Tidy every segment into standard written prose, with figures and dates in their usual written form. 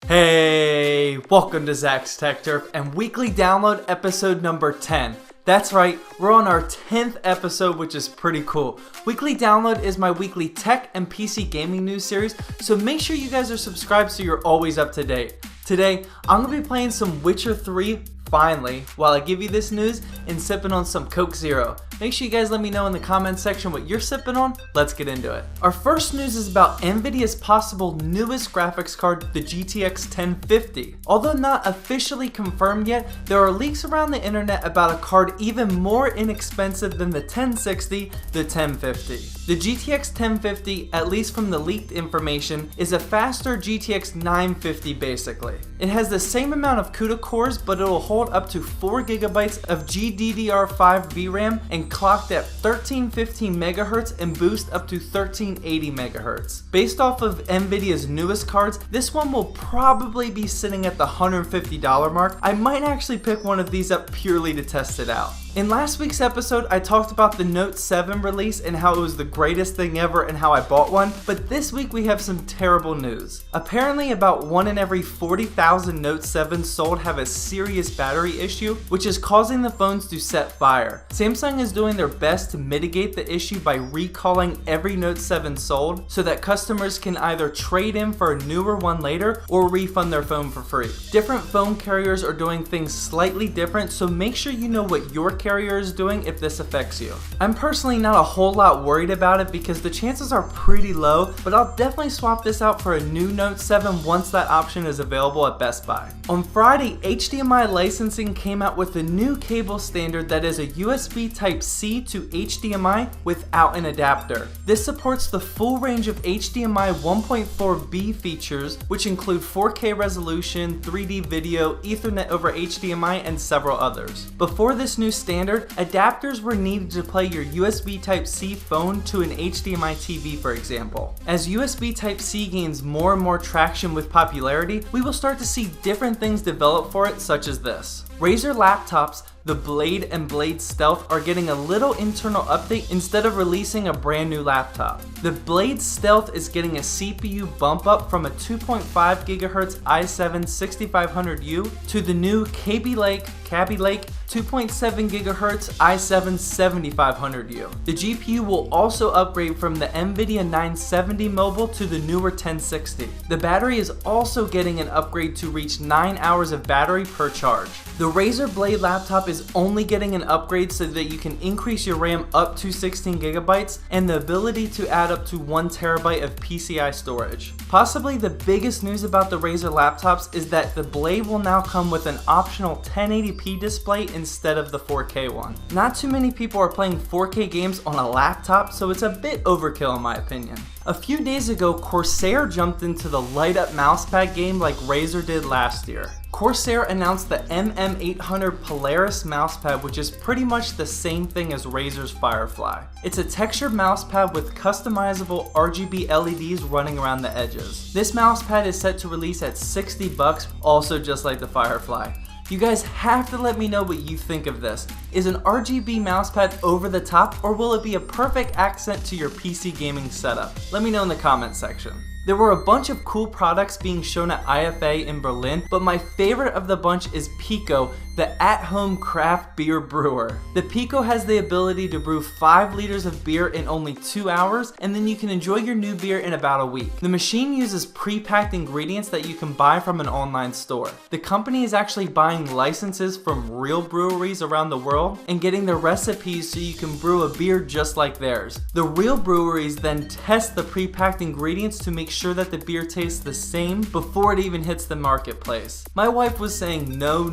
Hey, welcome to Zach's Tech Turf and weekly download episode number 10. That's right, we're on our 10th episode, which is pretty cool. Weekly Download is my weekly tech and PC gaming news series, so make sure you guys are subscribed so you're always up to date. Today, I'm going to be playing some Witcher 3, finally, while I give you this news and sipping on some Coke Zero. Make sure you guys let me know in the comments section what you're sipping on. Let's get into it. Our first news is about Nvidia's possible newest graphics card, the GTX 1050. Although not officially confirmed yet, there are leaks around the internet about a card even more inexpensive than the 1060, the 1050. The GTX 1050, at least from the leaked information, is a faster GTX 950 basically. It has the same amount of CUDA cores, but it will hold up to 4GB of GDDR5 VRAM and clocked at 1315 MHz and boost up to 1380 MHz. Based off of Nvidia's newest cards, this one will probably be sitting at the $150 mark. I might actually pick one of these up purely to test it out. In last week's episode, I talked about the Note 7 release and how it was the greatest thing ever and how I bought one, but this week we have some terrible news. Apparently about 1 in every 40,000 Note 7s sold have a serious battery issue, which is causing the phones to set fire. Samsung is doing their best to mitigate the issue by recalling every Note 7 sold so that customers can either trade in for a newer one later or refund their phone for free. Different phone carriers are doing things slightly different, so make sure you know what your carrier is doing if this affects you. I'm personally not a whole lot worried about it because the chances are pretty low, but I'll definitely swap this out for a new Note 7 once that option is available at Best Buy. On Friday, HDMI licensing came out with a new cable standard that is a USB Type-C to HDMI without an adapter. This supports the full range of HDMI 1.4b features, which include 4K resolution, 3D video, Ethernet over HDMI, and several others. Before this new standard, adapters were needed to play your USB Type-C phone to an HDMI TV, for example. As USB Type-C gains more and more traction with popularity, we will start to see different things develop for it, such as this. Razer laptops, the Blade and Blade Stealth, are getting a little internal update instead of releasing a brand new laptop. The Blade Stealth is getting a CPU bump up from a 2.5 GHz i7-6500U to the new Kaby Lake 2.7 GHz i7-7500U. The GPU will also upgrade from the NVIDIA 970 mobile to the newer 1060. The battery is also getting an upgrade to reach 9 hours of battery per charge. The Razer Blade laptop is only getting an upgrade so that you can increase your RAM up to 16 GB and the ability to add up to 1 TB of PCI storage. Possibly the biggest news about the Razer laptops is that the Blade will now come with an optional 1080p display instead of the 4K one. Not too many people are playing 4K games on a laptop, so it's a bit overkill in my opinion. A few days ago, Corsair jumped into the light-up mousepad game like Razer did last year. Corsair announced the MM800 Polaris mousepad, which is pretty much the same thing as Razer's Firefly. It's a textured mousepad with customizable RGB LEDs running around the edges. This mousepad is set to release at $60, also just like the Firefly. You guys have to let me know what you think of this. Is an RGB mousepad over the top, or will it be a perfect accent to your PC gaming setup? Let me know in the comments section. There were a bunch of cool products being shown at IFA in Berlin, but my favorite of the bunch is Pico, the at-home craft beer brewer. The Pico has the ability to brew 5 liters of beer in only 2 hours, and then you can enjoy your new beer in about a week. The machine uses pre-packed ingredients that you can buy from an online store. The company is actually buying licenses from real breweries around the world and getting the recipes so you can brew a beer just like theirs. The real breweries then test the pre-packed ingredients to make sure that the beer tastes the same before it even hits the marketplace. My wife was saying no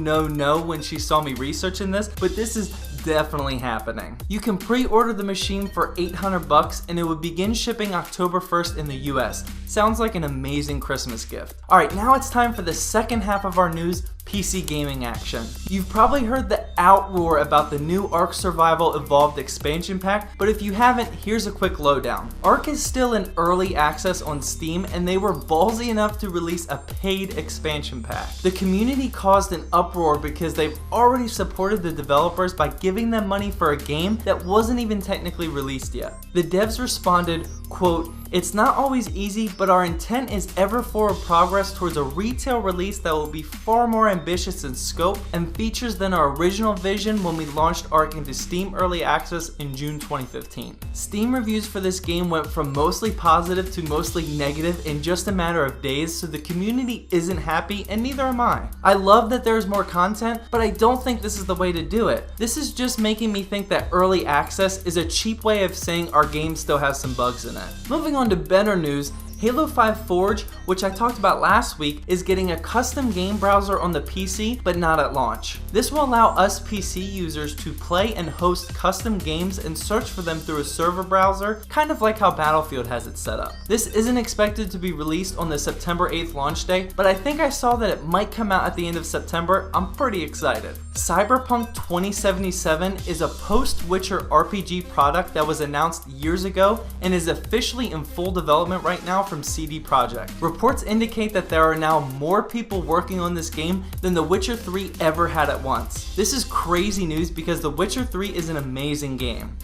when she saw me researching this, but this is definitely happening. You can pre-order the machine for $800 and it would begin shipping October 1st in the US. Sounds like an amazing Christmas gift. Alright, now it's time for the second half of our news, PC gaming action. You've probably heard the outroar about the new Ark Survival Evolved expansion pack, but if you haven't, here's a quick lowdown. Ark is still in early access on Steam, and they were ballsy enough to release a paid expansion pack. The community caused an uproar because they've already supported the developers by giving them money for a game that wasn't even technically released yet. The devs responded, quote, It's not always easy, but our intent is ever forward progress towards a retail release that will be far more ambitious in scope and features than our original vision when we launched ARK into Steam Early Access in June 2015. Steam reviews for this game went from mostly positive to mostly negative in just a matter of days, so the community isn't happy and neither am I. I love that there's more content, but I don't think this is the way to do it. This is just making me think that early access is a cheap way of saying our game still has some bugs in it. Moving on to better news, Halo 5 Forge, which I talked about last week, is getting a custom game browser on the PC, but not at launch. This will allow us PC users to play and host custom games and search for them through a server browser, kind of like how Battlefield has it set up. This isn't expected to be released on the September 8th launch day, but I think I saw that it might come out at the end of September. I'm pretty excited. Cyberpunk 2077 is a post-Witcher RPG product that was announced years ago and is officially in full development right now from CD Projekt. Reports indicate that there are now more people working on this game than The Witcher 3 ever had at once. This is crazy news because The Witcher 3 is an amazing game.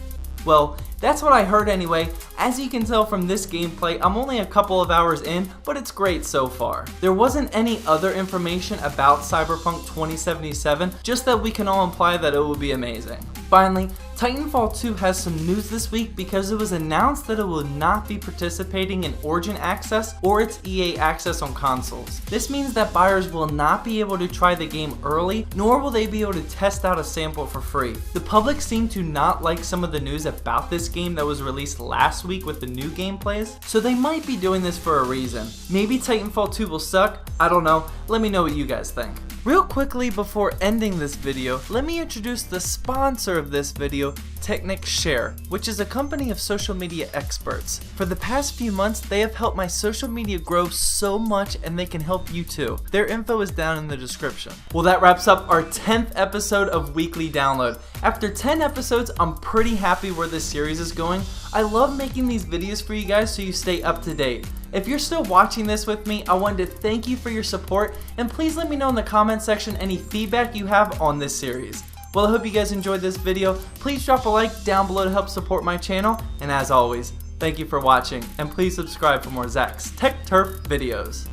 Well, that's what I heard anyway. As you can tell from this gameplay, I'm only a couple of hours in, but it's great so far. There wasn't any other information about Cyberpunk 2077, just that we can all imply that it will be amazing. Finally, Titanfall 2 has some news this week because it was announced that it will not be participating in Origin Access or its EA Access on consoles. This means that buyers will not be able to try the game early, nor will they be able to test out a sample for free. The public seemed to not like some of the news about this game that was released last week with the new gameplays, so they might be doing this for a reason. Maybe Titanfall 2 will suck, I don't know, let me know what you guys think. Real quickly before ending this video, let me introduce the sponsor of this video, Technic Share, which is a company of social media experts. For the past few months, they have helped my social media grow so much and they can help you too. Their info is down in the description. Well, that wraps up our 10th episode of Weekly Download. After 10 episodes, I'm pretty happy where this series is going. I love making these videos for you guys so you stay up to date. If you're still watching this with me, I wanted to thank you for your support, and please let me know in the comment section any feedback you have on this series. Well, I hope you guys enjoyed this video. Please drop a like down below to help support my channel, and as always, thank you for watching, and please subscribe for more Zach's Tech Turf videos.